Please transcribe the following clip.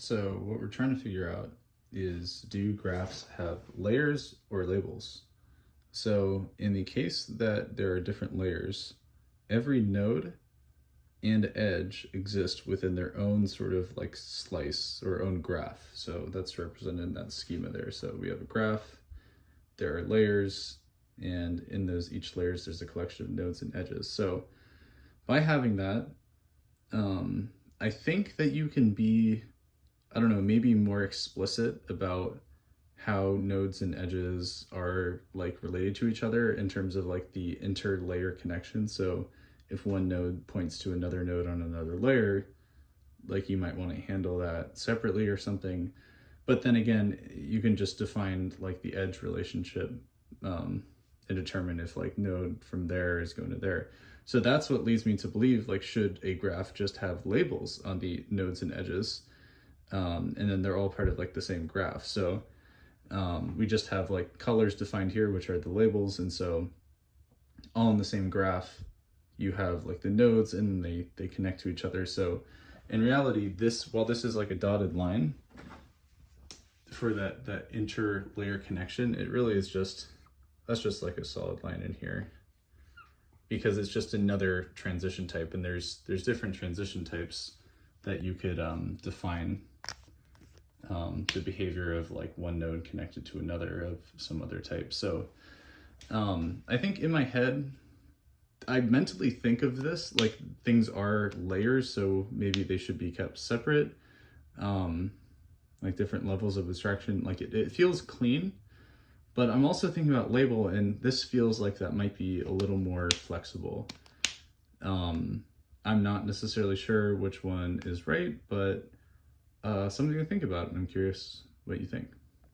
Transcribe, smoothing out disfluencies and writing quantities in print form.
So what we're trying to figure out is, do graphs have layers or labels? So in the case that there are different layers, every node and edge exist within their own sort of like slice or own graph. So that's represented in that schema there. So we have a graph, there are layers, and in those each layers there's a collection of nodes and edges. So by having that, I think that you can be, I don't know, maybe more explicit about how nodes and edges are like related to each other in terms of like the interlayer connection. So if one node points to another node on another layer, like you might want to handle that separately or something. But then again, you can just define like the edge relationship and determine if like node from there is going to there. So that's what leads me to believe, like, should a graph just have labels on the nodes and edges? And then they're all part of like the same graph. So we just have like colors defined here, which are the labels. And so all in the same graph, you have like the nodes and they connect to each other. So in reality, while this is like a dotted line for that interlayer connection, it really is that's just like a solid line in here, because it's just another transition type, and there's different transition types that you could define the behavior of like one node connected to another of some other type. So I think in my head, I mentally think of this like things are layers, so maybe they should be kept separate, like different levels of abstraction. Like it feels clean, but I'm also thinking about label, and this feels like that might be a little more flexible. I'm not necessarily sure which one is right, but something to think about, and I'm curious what you think.